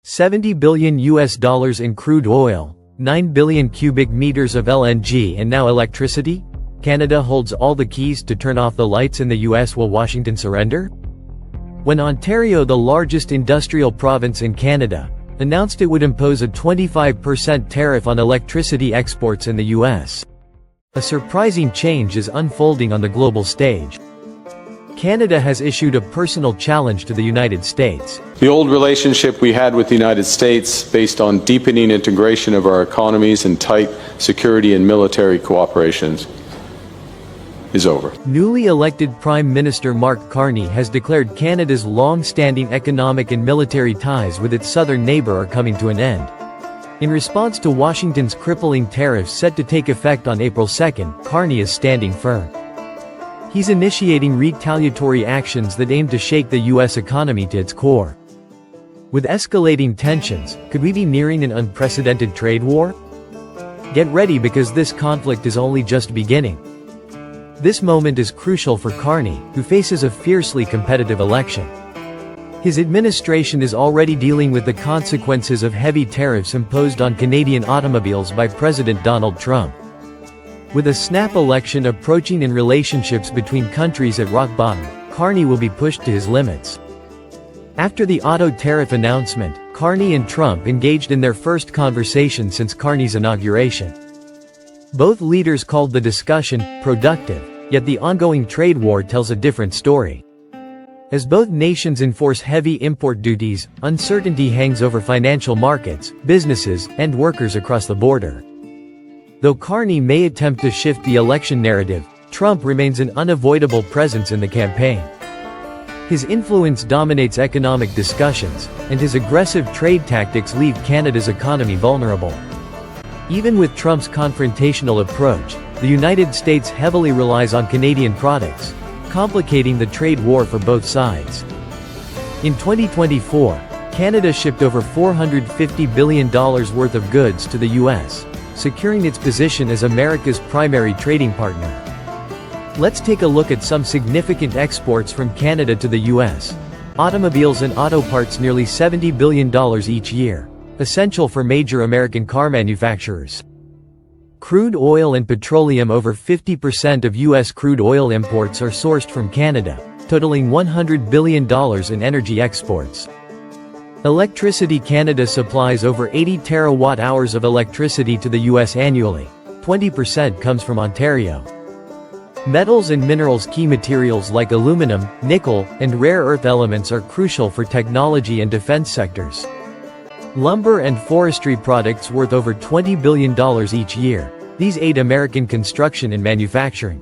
$70 billion in crude oil, 9 billion cubic meters of LNG, and now electricity? Canada holds all the keys to turn off the lights in the US. Will Washington surrender? When Ontario, the largest industrial province in Canada, announced it would impose a 25% tariff on electricity exports in the US, a surprising change is unfolding on the global stage. Canada has issued a personal challenge to the United States. The old relationship we had with the United States, based on deepening integration of our economies and tight security and military cooperations, is over. Newly elected Prime Minister Mark Carney has declared Canada's long-standing economic and military ties with its southern neighbor are coming to an end. In response to Washington's crippling tariffs set to take effect on April 2nd, Carney is standing firm. He's initiating retaliatory actions that aim to shake the U.S. economy to its core. With escalating tensions, could we be nearing an unprecedented trade war? Get ready, because this conflict is only just beginning. This moment is crucial for Carney, who faces a fiercely competitive election. His administration is already dealing with the consequences of heavy tariffs imposed on Canadian automobiles by President Donald Trump. With a snap election approaching and relationships between countries at rock bottom, Carney will be pushed to his limits. After the auto tariff announcement, Carney and Trump engaged in their first conversation since Carney's inauguration. Both leaders called the discussion productive, yet the ongoing trade war tells a different story. As both nations enforce heavy import duties, uncertainty hangs over financial markets, businesses, and workers across the border. Though Carney may attempt to shift the election narrative, Trump remains an unavoidable presence in the campaign. His influence dominates economic discussions, and his aggressive trade tactics leave Canada's economy vulnerable. Even with Trump's confrontational approach, the United States heavily relies on Canadian products, complicating the trade war for both sides. In 2024, Canada shipped over $450 billion worth of goods to the U.S., securing its position as America's primary trading partner. Let's take a look at some significant exports from Canada to the U.S. Automobiles and auto parts, nearly $70 billion each year, essential for major American car manufacturers. Crude oil and petroleum, over 50% of U.S. crude oil imports are sourced from Canada, totaling $100 billion in energy exports. Electricity. Canada supplies over 80 terawatt-hours of electricity to the U.S. annually. 20% comes from Ontario. Metals and minerals. Key materials like aluminum, nickel, and rare earth elements are crucial for technology and defense sectors. Lumber and forestry products worth over $20 billion each year. These aid American construction and manufacturing.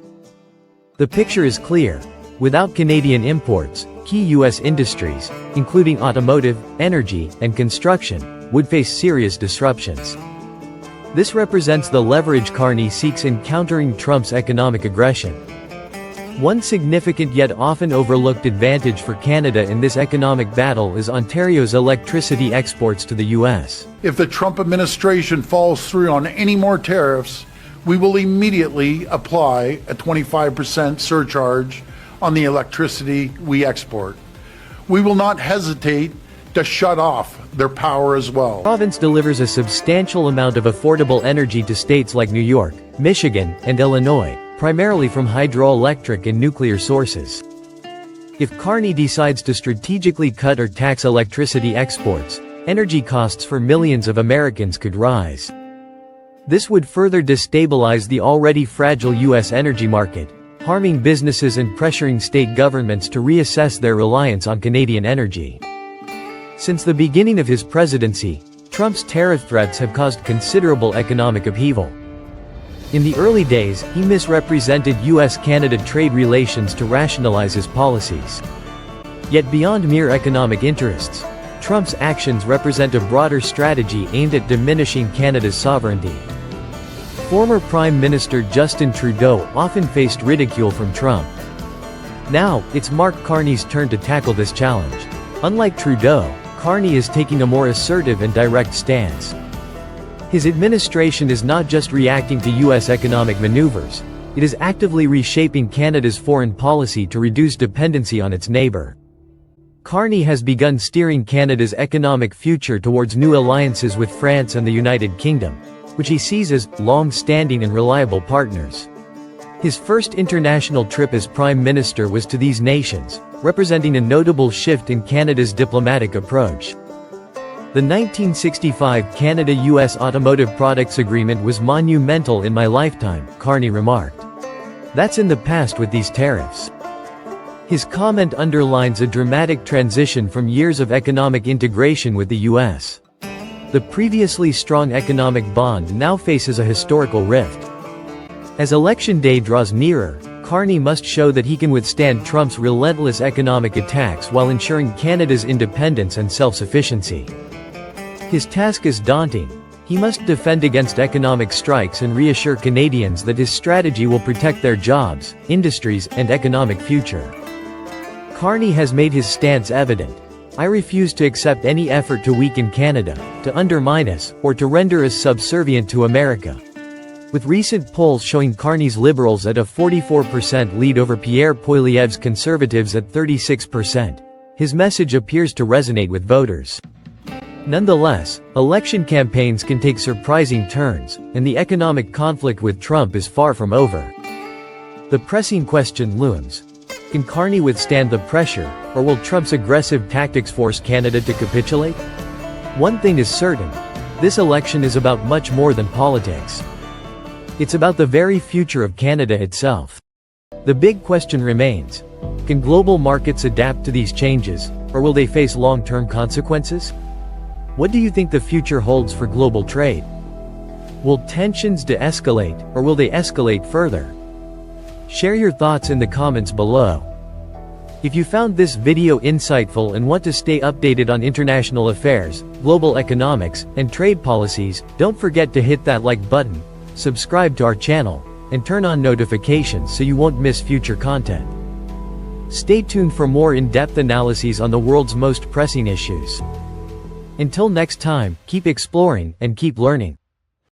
The picture is clear. Without Canadian imports, key U.S. industries, including automotive, energy, and construction, would face serious disruptions. This represents the leverage Carney seeks in countering Trump's economic aggression. One significant yet often overlooked advantage for Canada in this economic battle is Ontario's electricity exports to the U.S. If the Trump administration falls through on any more tariffs, we will immediately apply a 25% surcharge on the electricity we export. We will not hesitate to shut off their power as well. The province delivers a substantial amount of affordable energy to states like New York, Michigan, and Illinois, primarily from hydroelectric and nuclear sources. If Carney decides to strategically cut or tax electricity exports, energy costs for millions of Americans could rise. This would further destabilize the already fragile U.S. energy market, harming businesses and pressuring state governments to reassess their reliance on Canadian energy. Since the beginning of his presidency, Trump's tariff threats have caused considerable economic upheaval. In the early days, he misrepresented US-Canada trade relations to rationalize his policies. Yet beyond mere economic interests, Trump's actions represent a broader strategy aimed at diminishing Canada's sovereignty. Former Prime Minister Justin Trudeau often faced ridicule from Trump. Now, it's Mark Carney's turn to tackle this challenge. Unlike Trudeau, Carney is taking a more assertive and direct stance. His administration is not just reacting to U.S. economic maneuvers, it is actively reshaping Canada's foreign policy to reduce dependency on its neighbor. Carney has begun steering Canada's economic future towards new alliances with France and the United Kingdom, which he sees as long-standing and reliable partners. His first international trip as Prime Minister was to these nations, representing a notable shift in Canada's diplomatic approach. The 1965 Canada-US Automotive Products Agreement was monumental in my lifetime, Carney remarked. That's in the past with these tariffs. His comment underlines a dramatic transition from years of economic integration with the U.S. The previously strong economic bond now faces a historical rift. As Election Day draws nearer, Carney must show that he can withstand Trump's relentless economic attacks while ensuring Canada's independence and self-sufficiency. His task is daunting. He must defend against economic strikes and reassure Canadians that his strategy will protect their jobs, industries, and economic future. Carney has made his stance evident. I refuse to accept any effort to weaken Canada, to undermine us, or to render us subservient to America. With recent polls showing Carney's Liberals at a 44% lead over Pierre Poilievre's Conservatives at 36%, his message appears to resonate with voters. Nonetheless, election campaigns can take surprising turns, and the economic conflict with Trump is far from over. The pressing question looms. Can Carney withstand the pressure, or will Trump's aggressive tactics force Canada to capitulate? One thing is certain. This election is about much more than politics. It's about the very future of Canada itself. The big question remains. Can global markets adapt to these changes, or will they face long-term consequences? What do you think the future holds for global trade? Will tensions de-escalate, or will they escalate further? Share your thoughts in the comments below. If you found this video insightful and want to stay updated on international affairs, global economics, and trade policies, don't forget to hit that like button, subscribe to our channel, and turn on notifications so you won't miss future content. Stay tuned for more in-depth analyses on the world's most pressing issues. Until next time, keep exploring and keep learning.